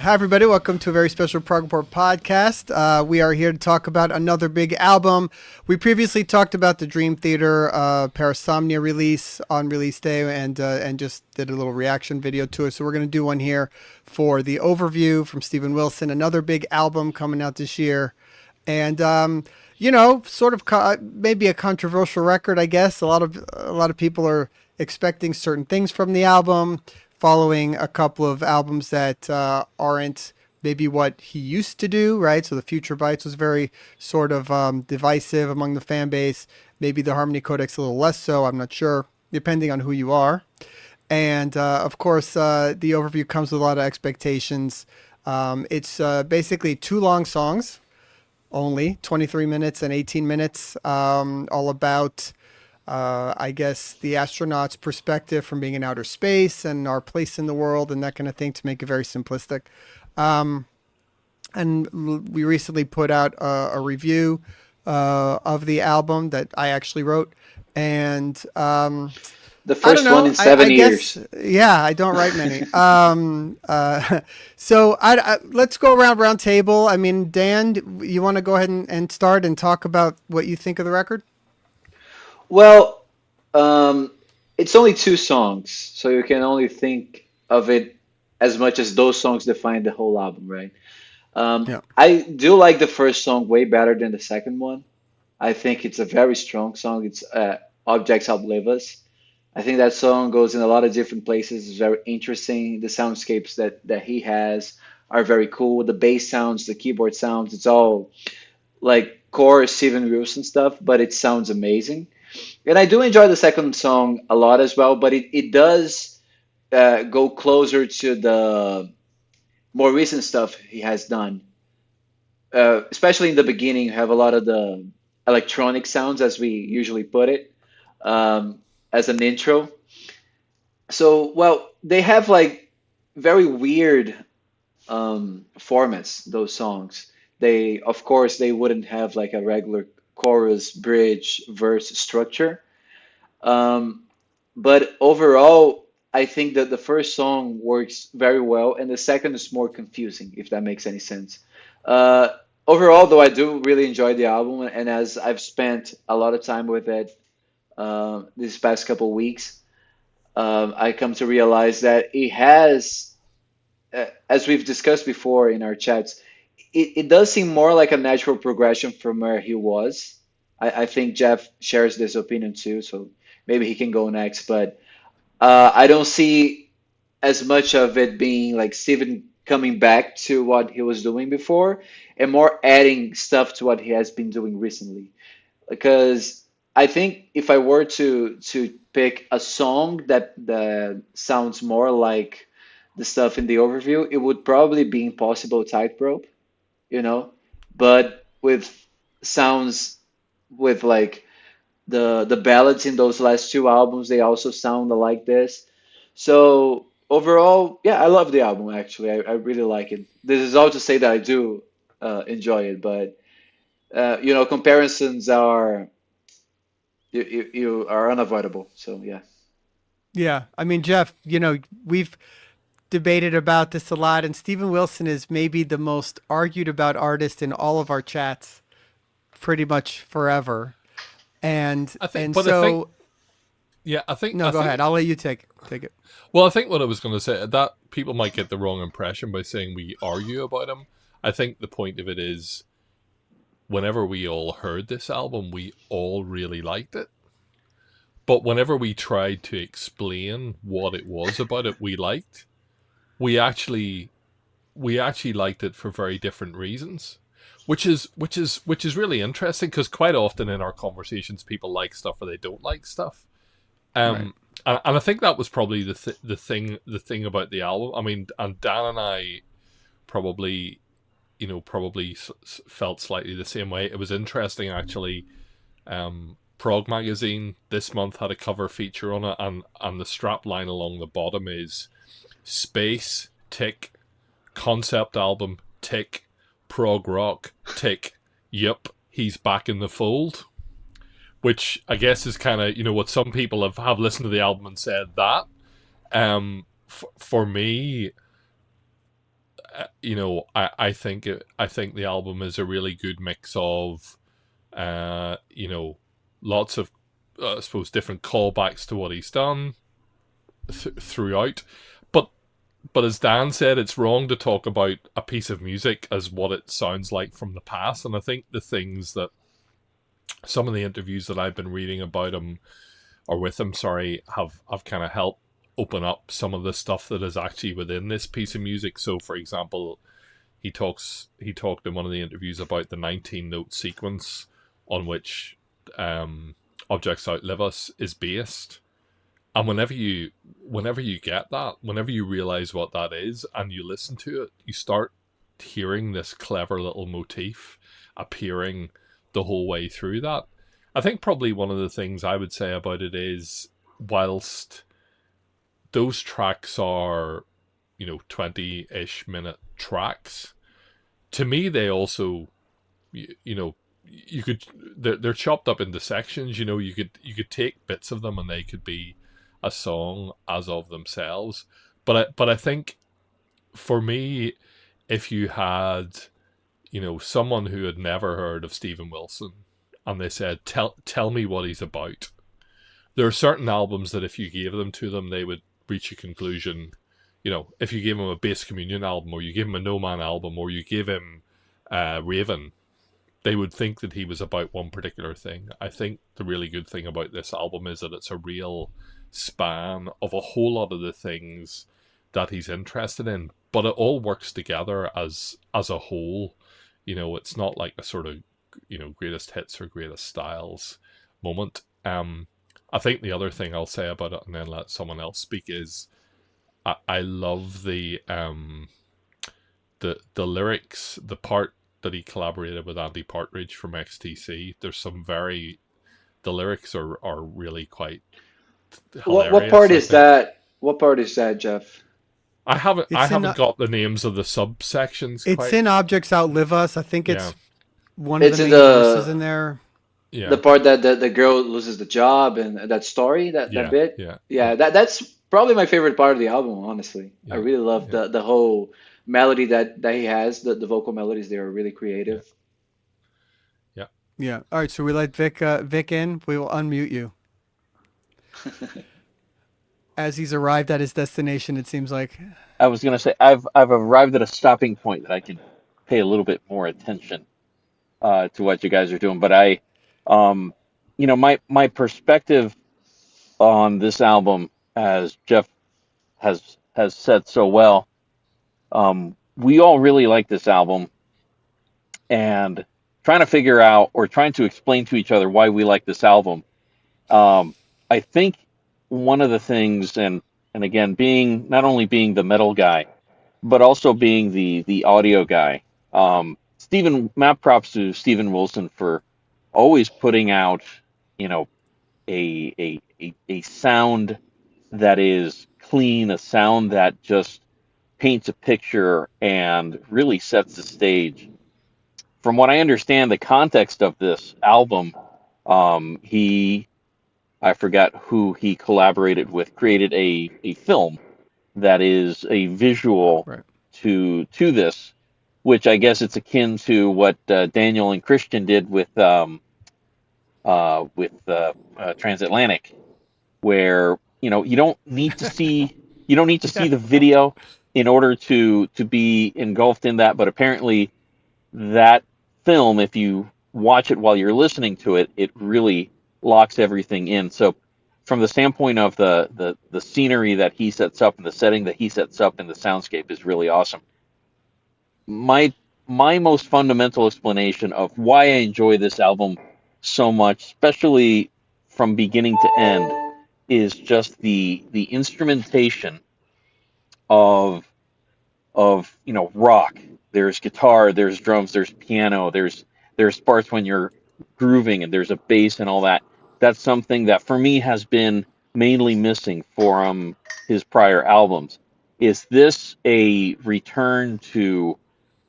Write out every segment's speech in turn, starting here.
Hi, everybody. Welcome to a very special Prog Report podcast. We are here to talk about another big album. We previously talked about the Dream Theater Parasomnia release on release day and just did a little reaction video to it. So we're going to do one here for the overview from Steven Wilson, another big album coming out this year. And, sort of maybe a controversial record, I guess. A lot of people are expecting certain things from the album, following a couple of albums that aren't maybe what he used to do, right? So the Future Bites was very sort of divisive among the fan base. Maybe the Harmony Codex a little less so, I'm not sure, depending on who you are. And of course, the overview comes with a lot of expectations. It's basically two long songs, only 23 minutes and 18 minutes, all about I guess the astronaut's perspective from being in outer space and our place in the world and that kind of thing, to make it very simplistic. And we recently put out a review of the album that I actually wrote. And The first one in 7 years. Guess, yeah, I don't write many. So let's go around round table. I mean, Dan, you want to go ahead and start and talk about what you think of the record? Well, it's only two songs, so you can only think of it as much as those songs define the whole album, right? Yeah. I do like the first song way better than the second one. I think it's a very strong song. It's Objects Outlive Us. I think that song goes in a lot of different places. It's very interesting. The soundscapes that he has are very cool. The bass sounds, the keyboard sounds, it's all like core Steven Wilson stuff, but it sounds amazing. And I do enjoy the second song a lot as well, but it does go closer to the more recent stuff he has done. Especially in the beginning, you have a lot of the electronic sounds, as we usually put it, as an intro. So, well, they have like very weird formats, those songs. Of course, they wouldn't have like a regular chorus, bridge, verse structure. Um, but overall, I think that the first song works very well, and the second is more confusing, if that makes any sense. Uh, Overall, though, I do really enjoy the album, and as I've spent a lot of time with it these past couple weeks, I come to realize that it has, as we've discussed before in our chats, it does seem more like a natural progression from where he was. I think Geoff shares this opinion too, so maybe he can go next. But I don't see as much of it being like Steven coming back to what he was doing before and more adding stuff to what he has been doing recently. Because I think if I were to pick a song that sounds more like the stuff in the overview, it would probably be Impossible Tightrope, you know, but with sounds with like the ballads in those last two albums, they also sound like this. So overall, yeah, I love the album actually. I really like it. This is all to say that I do enjoy it, but comparisons are you are unavoidable. So yeah. Yeah. I mean, Geoff, we've debated about this a lot, and Steven Wilson is maybe the most argued about artist in all of our chats pretty much forever. And I think, and but I think, so yeah, no, I go ahead. think, I'll let you take it. well, I think what I was going to say that people might get the wrong impression by saying we argue about him. I think the point of it is, whenever we all heard this album, we all really liked it. But whenever we tried to explain what it was about it we liked, we actually liked it for very different reasons, which is really interesting because quite often in our conversations people like stuff or they don't like stuff. Right. And I think that was probably the thing about the album. I mean, and Dan and I probably felt slightly the same way. It was interesting actually. Prog magazine this month had a cover feature on it, and the strap line along the bottom is space tick concept album tick prog rock tick. Yep, he's back in the fold. Which I guess is kind of what some people have listened to the album and said that. For me, I think the album is a really good mix of, you know, lots of, I suppose, different callbacks to what he's done throughout. But as Dan said, it's wrong to talk about a piece of music as what it sounds like from the past. And I think the things that some of the interviews that I've been reading about him or with him, sorry, have kind of helped open up some of the stuff that is actually within this piece of music. So, for example, he talked in one of the interviews about the 19-note sequence on which Objects Outlive Us is based. And whenever you get that, whenever you realize what that is and you listen to it, you start hearing this clever little motif appearing the whole way through that. I think probably one of the things I would say about it is, whilst those tracks are, 20-ish minute tracks, to me they also, you could, they're chopped up into sections. You could take bits of them and they could be a song as of themselves. But I think for me, if you had, someone who had never heard of Steven Wilson and they said, tell me what he's about, there are certain albums that if you gave them to them, they would reach a conclusion. If you gave him a Bass Communion album, or you gave him a No Man album, or you gave him Raven, they would think that he was about one particular thing. I think the really good thing about this album is that it's a real span of a whole lot of the things that he's interested in, but it all works together as a whole. It's not like a sort of, greatest hits or greatest styles moment. I think the other thing I'll say about it, and then let someone else speak, is I love the lyrics, the part that he collaborated with Andy Partridge from XTC. There's some the lyrics are really quite hilarious. What part is that? What part is that, Geoff? I haven't got the names of the subsections. It's in Objects Outlive Us. I think it's one of the main verses in there. Yeah. The part that the girl loses the job and that story, that bit. That's probably my favorite part of the album, honestly. I really love the whole melody that he has. The vocal melodies, they are really creative. Yeah. All right, so we let Vic in. We will unmute you. As he's arrived at his destination, it seems like. I was going to say, I've arrived at a stopping point that I can pay a little bit more attention to what you guys are doing. But my perspective on this album, as Geoff has said so well, we all really like this album, and trying to figure out or trying to explain to each other why we like this album. I think one of the things, and again, not only being the metal guy, but also being the audio guy. Map props to Steven Wilson for always putting out, a sound that is clean, a sound that just paints a picture and really sets the stage. From what I understand, the context of this album, I forgot who he collaborated with, created a film that is a visual to this, which I guess it's akin to what Daniel and Christian did with Transatlantic, where you don't need to see the video in order to be engulfed in that, but apparently that film, if you watch it while you're listening to it, it really locks everything in. So from the standpoint of the scenery that he sets up and the setting that he sets up and the soundscape is really awesome. My most fundamental explanation of why I enjoy this album so much, especially from beginning to end, is just the instrumentation of rock. There's guitar, there's drums, there's piano, there's parts when you're grooving, and there's a bass and all that. That's something that for me has been mainly missing from his prior albums. Is this a return to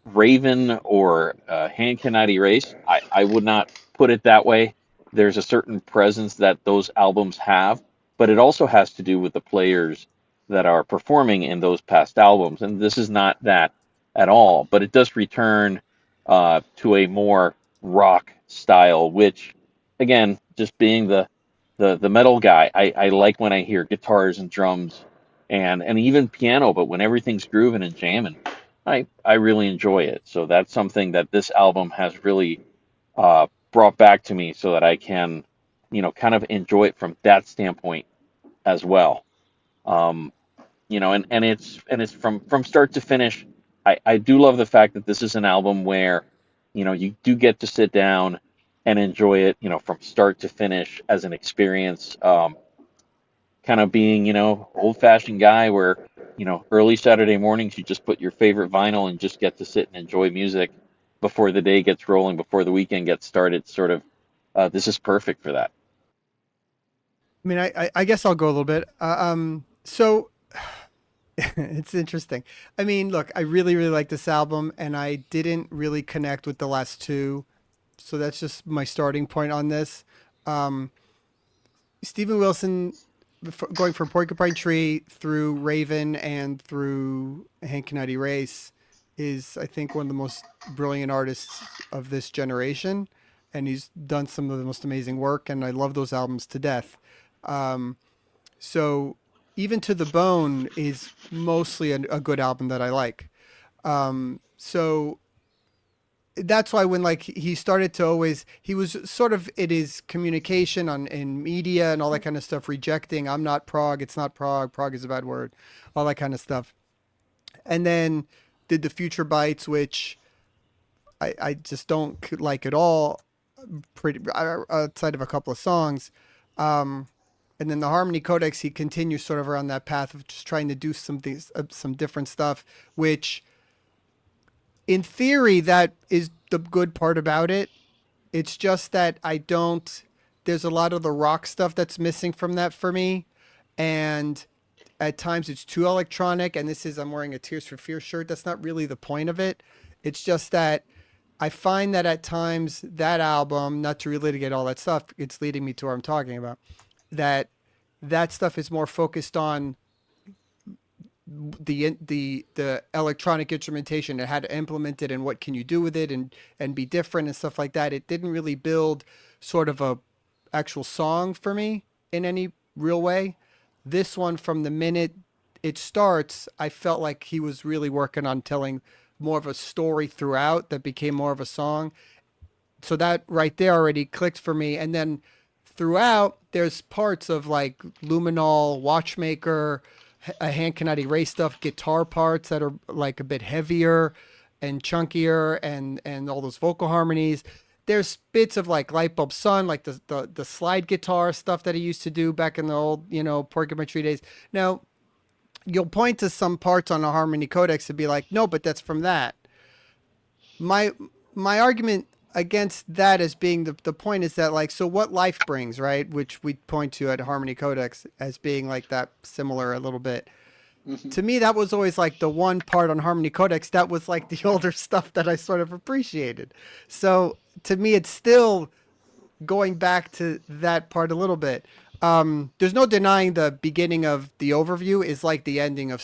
Raven or Hand Cannot Erase? I would not put it that way. There's a certain presence that those albums have, but it also has to do with the players that are performing in those past albums, and this is not that. at all, but it does return to a more rock style, which, again, just being the metal guy, I like when I hear guitars and drums and even piano, but when everything's grooving and jamming, I really enjoy it. So that's something that this album has really brought back to me, so that I can, kind of enjoy it from that standpoint as well. Um, and it's from start to finish. I do love the fact that this is an album where, you do get to sit down and enjoy it, from start to finish as an experience. Kind of being, old fashioned guy where, early Saturday mornings you just put your favorite vinyl and just get to sit and enjoy music before the day gets rolling, before the weekend gets started. Sort of, this is perfect for that. I mean, I guess I'll go a little bit. So it's interesting. I mean, look, I really, really like this album, and I didn't really connect with the last two. So that's just my starting point on this. Um, Steven Wilson, going from Porcupine Tree through Raven and through Hank Kennedy Race, is, I think, one of the most brilliant artists of this generation. And he's done some of the most amazing work, and I love those albums to death. Um, so even to the bone is mostly a good album that I like. So that's why when like he started to always, he was sort of in his communication on in media and all that kind of stuff, rejecting I'm not prog, it's not prog, prog is a bad word, all that kind of stuff. And then did the Future Bites, which I just don't like at all, pretty outside of a couple of songs. Um, and then the Harmony Codex, he continues sort of around that path of just trying to do some things, some different stuff, which in theory, that is the good part about it. It's just that I don't, there's a lot of the rock stuff that's missing from that for me. And at times it's too electronic. And this is, I'm wearing a Tears for Fears shirt. That's not really the point of it. It's just that I find that at times that album, not to relitigate all that stuff, it's leading me to where I'm talking about, that that stuff is more focused on the electronic instrumentation and how to implement it and what can you do with it and be different and stuff like that. It didn't really build sort of a actual song for me in any real way. This one, from the minute it starts, I felt like he was really working on telling more of a story throughout that became more of a song. So that right there already clicked for me. And then throughout, there's parts of like Luminol, Watchmaker, a Hand Cannot Erase stuff, guitar parts that are like a bit heavier and chunkier, and all those vocal harmonies. There's bits of like Lightbulb Sun, like the slide guitar stuff that he used to do back in the old, Porcupine Tree days. Now, you'll point to some parts on the Harmony Codex and be like, no, but that's from that. My my argument against that as being the point is that, like, so what life brings, right? Which we point to at Harmony Codex as being like that similar a little bit. Hmm. To me, that was always like the one part on Harmony Codex that was like the older stuff that I sort of appreciated. So to me, it's still going back to that part a little bit. There's no denying the beginning of the overview is like the ending of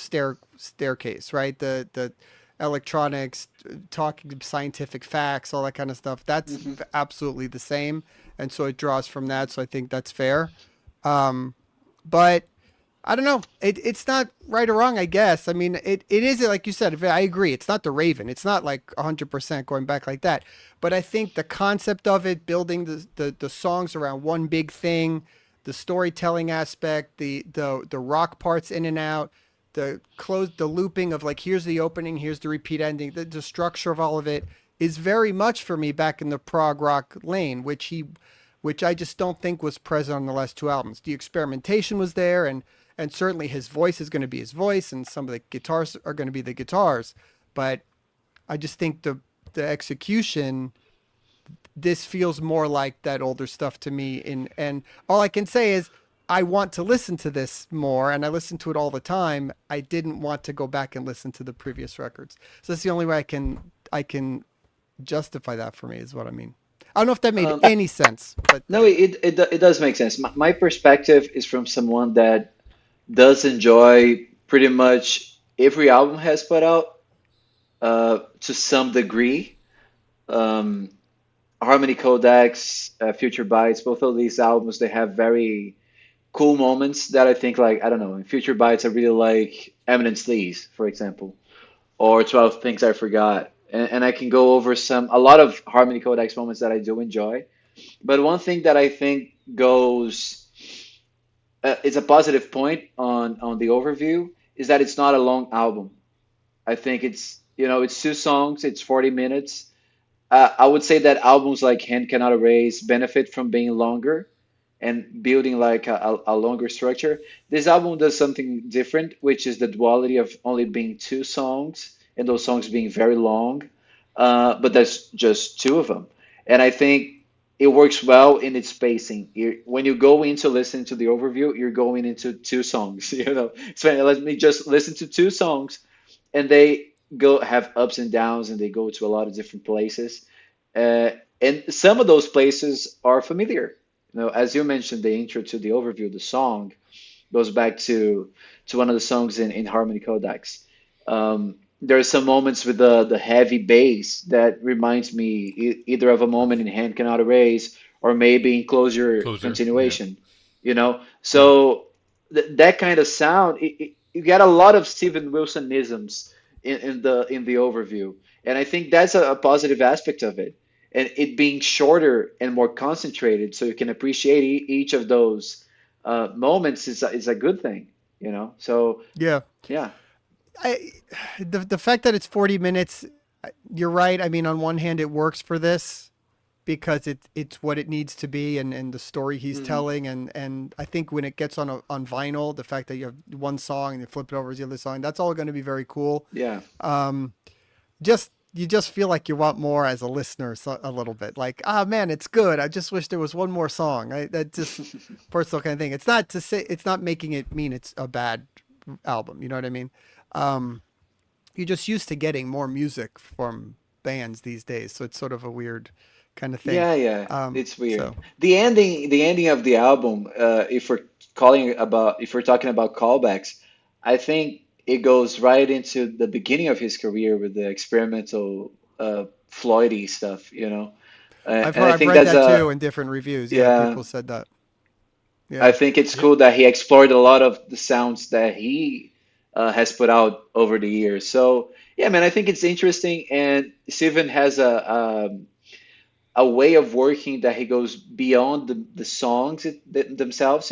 Staircase, right? The electronics, talking scientific facts, all that kind of stuff. That's Hmm. absolutely the same, and so it draws from that. So I think that's fair. Um, but I don't know. It's not right or wrong, I guess. I mean, it is like you said. I agree. It's not the Raven. It's not like 100% going back like that. But I think the concept of it, building the songs around one big thing, the storytelling aspect, the rock parts in and out, the looping of like here's the opening, here's the repeat ending, the structure of all of it is very much for me back in the prog rock lane, which I just don't think was present on the last two albums. The experimentation was there, and certainly his voice is going to be his voice, and some of the guitars are going to be the guitars. But I just think the execution, this feels more like that older stuff to me. And all I can say is I want to listen to this more, and I listen to it all the time. I didn't want to go back and listen to the previous records. So that's the only way I can justify that for me is what I mean. I don't know if that made Um, any sense, but no, it does make sense. My perspective is from someone that does enjoy pretty much every album has put out. to some degree. Um, Harmony Codex, Future Bites, both of these albums, they have very cool moments that I think, like, I don't know, in Future Bites, I really like Eminent Sleaze, for example, or 12 Things I Forgot. And I can go over a lot of Harmony Codex moments that I do enjoy. But one thing that I think goes, is a positive point on the overview, is that it's not a long album. I think it's 2 songs, it's 40 minutes. I would say that albums like Hand Cannot Erase benefit from being longer and building like a longer structure. This album does something different, which is the duality of only being 2 songs and those songs being very long, but there's just 2 of them. And I think it works well in its spacing. When you go into listening to the overview, you're going into 2 songs. So let me just listen to 2 songs, and they go have ups and downs, and they go to a lot of different places. Uh, and some of those places are familiar. As you mentioned, the intro to the overview, the song goes back to one of the songs in Harmony Codex. There are some moments with the heavy bass that reminds me either of a moment in Hand Cannot Erase or maybe in Closure Closer. Yeah. Continuation. You know, Yeah. so that kind of sound, you get a lot of Steven Wilsonisms in the overview, and I think that's a positive aspect of it. And it being shorter and more concentrated, so you can appreciate each of those moments is a good thing. So Yeah. yeah, I the fact that it's 40 minutes, you're right. I mean, on one hand, it works for this because it's what it needs to be, and the story he's hmm telling, and I think when it gets on vinyl, the fact that you have one song and you flip it over to the other song, that's all going to be very cool. yeah, Um, just you just feel like you want more as a listener, a little bit. Like, ah, man, it's good. I just wish there was one more song. That just personal kind of thing. It's not to say it's not making it mean it's a bad album. You know what I mean? Um, you're just used to getting more music from bands these days, so it's sort of a weird kind of thing. yeah, yeah. It's weird. So The ending of the album, if we're talking about callbacks, I think it goes right into the beginning of his career with the experimental Floydy stuff. And I I've think read that's that a too in different reviews. Yeah, yeah. people said that. I Yeah. think it's Yeah. cool that he explored a lot of the sounds that he has put out over the years. So yeah, man, I think it's interesting, and Steven has a way of working that he goes beyond the songs themselves.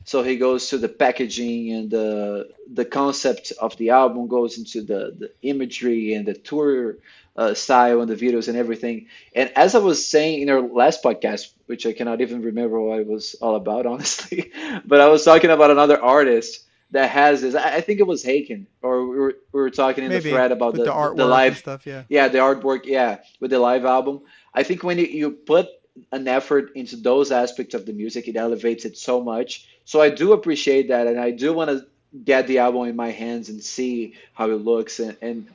So he goes to the packaging, and the concept of the album goes into the imagery and the tour style and the videos and everything. And as I was saying in our last podcast, which I cannot even remember what it was all about, honestly, but I was talking about another artist that has this. I think it was Haken, or we were talking in the Maybe thread about with the the artwork and live, stuff. Yeah. yeah, the artwork, yeah, with the live album. I think when you put an effort into those aspects of the music, it elevates it so much. So I do appreciate that, and I do want to get the album in my hands and see how it looks, and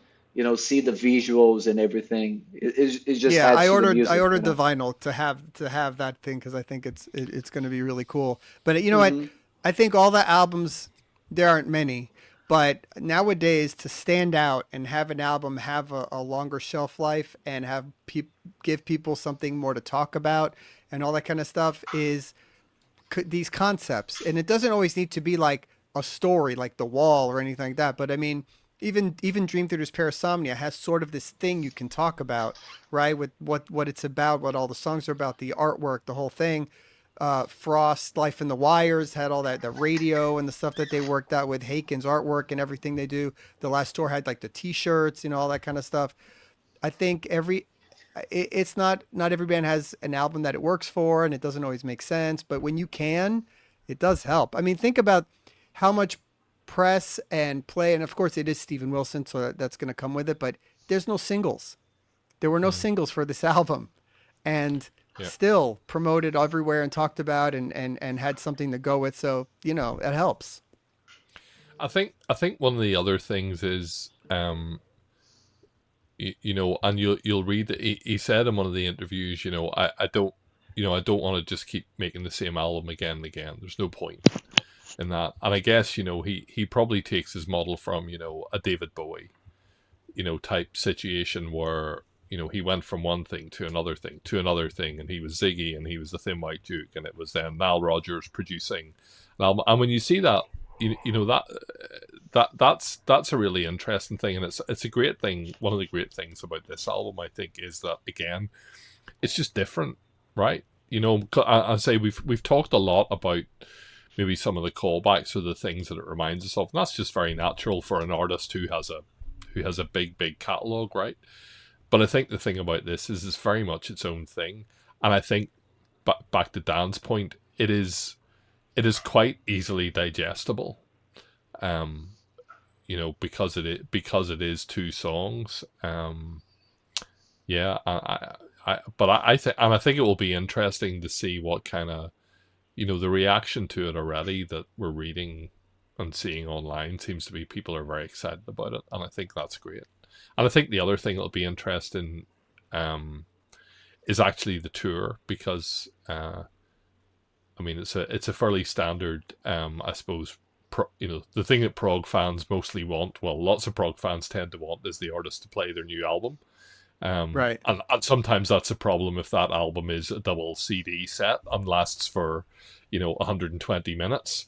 see the visuals and everything. It just Yeah, adds to the I music. ordered the vinyl to have that thing because I think it's going to be really cool. But you know what? Hmm I think all the albums, there aren't many, but nowadays to stand out and have an album have a longer shelf life and have give people something more to talk about and all that kind of stuff is these concepts. And it doesn't always need to be like a story like The Wall or anything like that. But I mean, even Dream Theater's Parasomnia has sort of this thing you can talk about, right? With what it's about, what all the songs are about, the artwork, the whole thing. Frost, Life in the Wires had all that, the radio and the stuff that they worked out with Haken's artwork and everything they do. The last tour had like the T-shirts, all that kind of stuff. I think it's not every band has an album that it works for, and it doesn't always make sense. But when you can, it does help. I mean, think about how much press and play, and of course it is Steven Wilson, so that's going to come with it. But there's no singles. There were no Mm. singles for this album, and Yeah. still promoted everywhere and talked about and had something to go with. So it helps. I think one of the other things is and you'll read that he said in one of the interviews, I don't I don't want to just keep making the same album again and again. There's no point in that. And I guess, he probably takes his model from, a David Bowie. type situation where, he went from one thing to another thing to another thing, and he was Ziggy and he was the Thin White Duke, and it was then Nile Rodgers producing an album. And when you see that, that's a really interesting thing, and it's a great thing. One of the great things about this album, I think, is that, again, it's just different, right? I say we've talked a lot about maybe some of the callbacks or the things that it reminds us of, and that's just very natural for an artist who has a big catalog, right? But I think the thing about this is it's very much its own thing, and I think back to Dan's point, it is quite easily digestible, because it is two songs. Yeah, I think it will be interesting to see what kind of, the reaction to it already that we're reading and seeing online seems to be people are very excited about it, and I think that's great. And I think the other thing that'll be interesting is actually the tour, because it's a fairly standard, I suppose, the thing that prog fans mostly want, well, lots of prog fans tend to want, is the artist to play their new album. Right. And sometimes that's a problem if that album is a double CD set and lasts for, 120 minutes.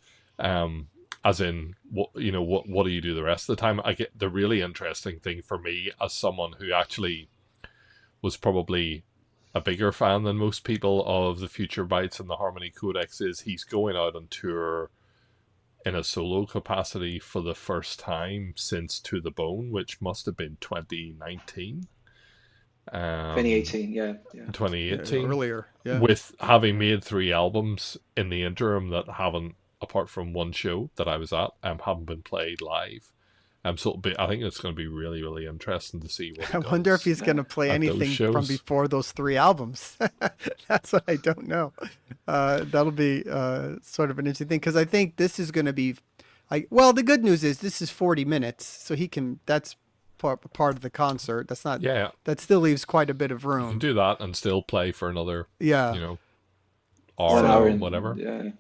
As in, what do you do the rest of the time? I get the really interesting thing for me, as someone who actually was probably a bigger fan than most people of the Future Bites and the Harmony Codex, is he's going out on tour in a solo capacity for the first time since To the Bone, which must have been 2019. 2018, yeah. 2018. Yeah, earlier, yeah. With having made 3 albums in the interim that haven't, apart from one show that I was at, haven't been played live. So I think it's going to be really, really interesting to see what I wonder if he's going to play anything from before those 3 albums. That's what I don't know. That'll be sort of an interesting thing, because I think this is going to be, the good news is this is 40 minutes, so that's part of the concert. That's not. Yeah. That still leaves quite a bit of room. You can do that and still play for another. Yeah. Hour or whatever. Yeah.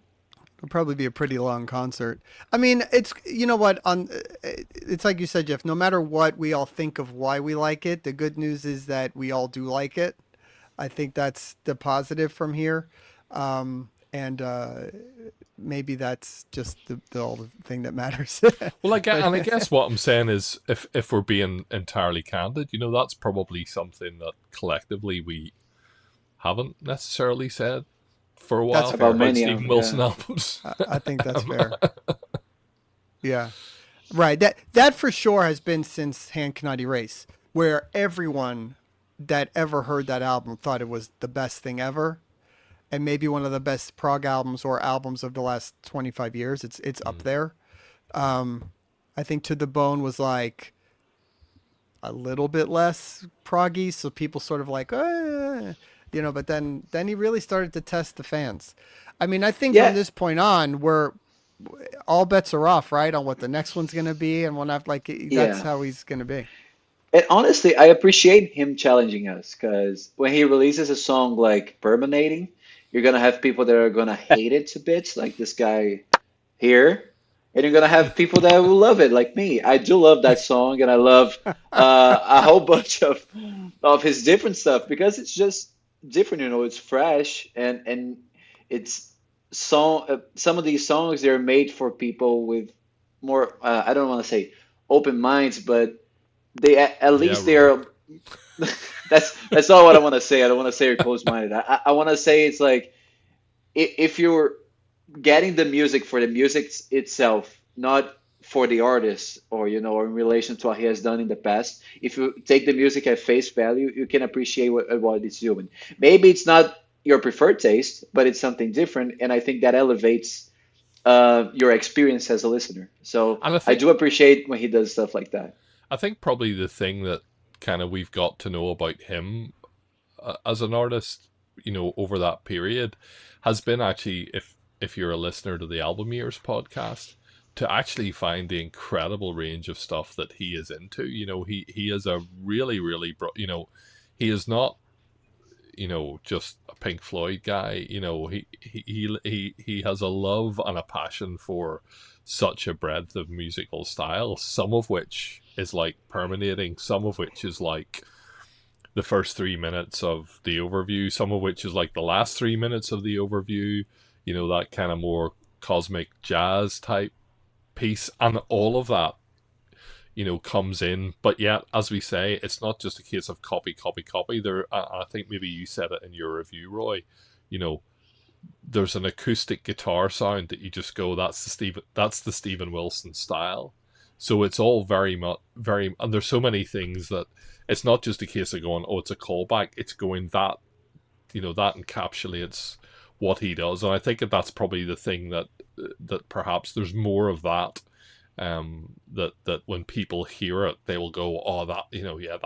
It'll probably be a pretty long concert. I mean, it's, it's like you said, Geoff, no matter what we all think of why we like it, the good news is that we all do like it. I think that's the positive from here. And maybe that's just the thing that matters. Well, I guess what I'm saying is, if we're being entirely candid, that's probably something that collectively we haven't necessarily said for a while. That's about many Stephen Wilson albums. I think that's fair. Yeah, right. That for sure has been since Hand Cannot Erase, where everyone that ever heard that album thought it was the best thing ever, and maybe one of the best prog albums or albums of the last 25 years. It's up there. I think To the Bone was like a little bit less proggy, so people sort of like, but then he really started to test the fans. I mean, I think from this point on, we're all bets are off, right, on what the next one's going to be, and that's how he's going to be. And honestly, I appreciate him challenging us, because when he releases a song like Permeating, you're going to have people that are going to hate it to bits, like this guy here. And you're going to have people that will love it, like me. I do love that song, and I love a whole bunch of his different stuff, because it's just different, it's fresh, and it's some of these songs, they're made for people with more, I don't want to say open minds, but they at least they're that's not what I want to say. I don't want to say you're closed-minded. I want to say it's like, if you're getting the music for the music itself, not for the artist, or in relation to what he has done in the past, if you take the music at face value, you can appreciate what it's doing. Maybe it's not your preferred taste, but it's something different, and I think that elevates your experience as a listener. So I do appreciate when he does stuff like that. I think probably the thing that kind of we've got to know about him as an artist, over that period, has been actually, if you're a listener to the Album Years podcast, to actually find the incredible range of stuff that he is into. He is a really, really, he is not, just a Pink Floyd guy. He has a love and a passion for such a breadth of musical style, some of which is like permeating. Some of which is like the first 3 minutes of the overview. Some of which is like the last 3 minutes of the overview. You know, that kind of more cosmic jazz type piece, and all of that, you know, comes in. But yet, as we say, it's not just a case of copy. There, I think maybe you said it in your review, Roy. You know, there's an acoustic guitar sound that you just go, that's the Steven Wilson style. So it's all very much and there's so many things that it's not just a case of going, oh, it's a callback. It's going that, you know, that encapsulates what he does, and I think that's probably the thing that perhaps there's more of that. That when people hear it, they will go, oh, that, you know, yeah,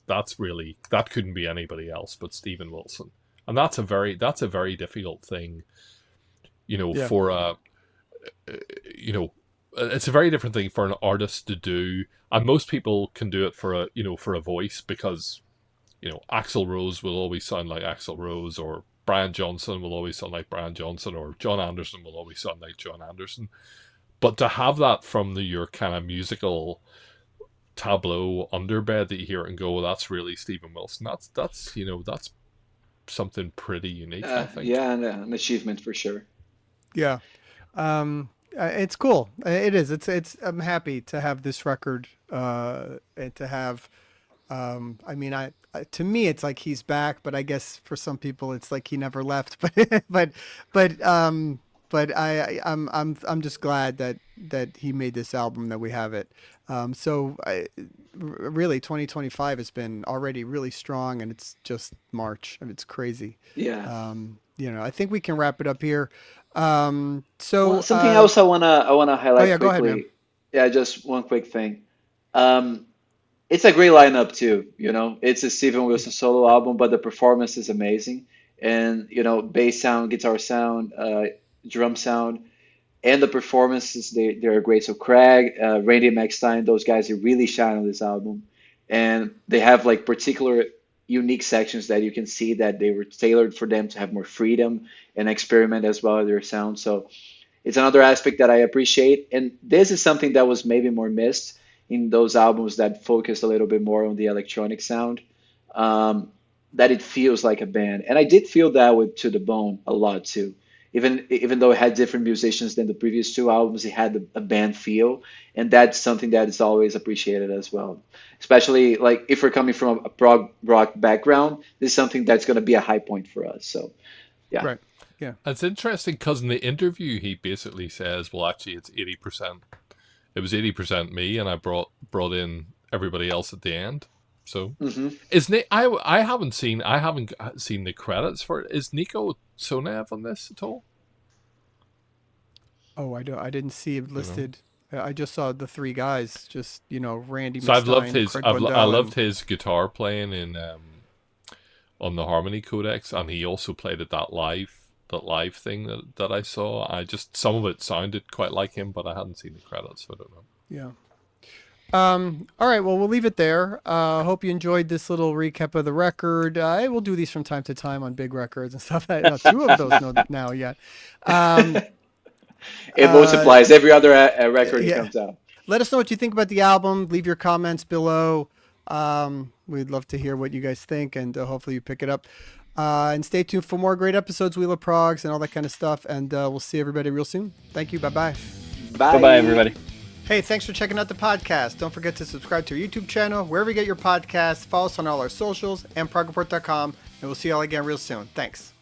that's really, that couldn't be anybody else but Steven Wilson. And that's a very difficult thing, you know, for you know, it's a very different thing for an artist to do, and most people can do it for a voice, because, you know, Axl Rose will always sound like Axl Rose, or Brian Johnson will always sound like Brian Johnson, or John Anderson will always sound like John Anderson. But to have that from your kind of musical tableau underbed that you hear it and go, well, that's really Steven Wilson. That's you know, that's something pretty unique, I think. Yeah, and an achievement for sure. Yeah. It's cool. It is. It's. I'm happy to have this record. And to have. I mean, to me, it's like he's back, but I guess for some people, it's like he never left. But I'm just glad that he made this album, that we have it. Really, 2025 has been already really strong, and it's just March, and it's crazy. Yeah. You know, I think we can wrap it up here. Well, something else I wanna highlight yeah, quickly. go ahead, man. Yeah, just one quick thing. It's a great lineup too. You know, it's a Steven Wilson solo album, but the performance is amazing, and you know, bass sound, guitar sound, drum sound, and the performances, they're great. So Craig, Randy McStein, those guys, they really shine on this album, and they have like particular unique sections that you can see that they were tailored for them to have more freedom and experiment as well with their sound. So it's another aspect that I appreciate, and this is something that was maybe more missed in those albums that focused a little bit more on the electronic sound. That it feels like a band, and I did feel that with To the Bone a lot too. Even though it had different musicians than the previous two albums, it had a band feel, and that's something that is always appreciated as well. Especially like if we're coming from a prog rock background, this is something that's going to be a high point for us. So, yeah. Right. Yeah. It's interesting because in the interview he basically says, well, actually it's 80%. It was 80% me, and I brought in everybody else at the end. So is I haven't seen the credits for it. Is Nico Sonev on this at all? Oh, I didn't see it listed. I just saw the three guys. Just, you know, Randy. So I've loved Mustaine, his Craig I Blundell, loved his guitar playing in on the Harmony Codex, and he also played at that live thing that I saw. Some of it sounded quite like him, but I hadn't seen the credits, so I don't know. Yeah. All right. Well, we'll leave it there. Hope you enjoyed this little recap of the record. We'll do these from time to time on big records and stuff. Two of those now yet. It multiplies every other record that comes out. Let us know what you think about the album. Leave your comments below. We'd love to hear what you guys think, and hopefully you pick it up. And stay tuned for more great episodes, Wheel of Progs, and all that kind of stuff. And we'll see everybody real soon. Thank you. Bye-bye. Bye. Bye-bye, everybody. Hey, thanks for checking out the podcast. Don't forget to subscribe to our YouTube channel, wherever you get your podcasts. Follow us on all our socials and progreport.com. And we'll see you all again real soon. Thanks.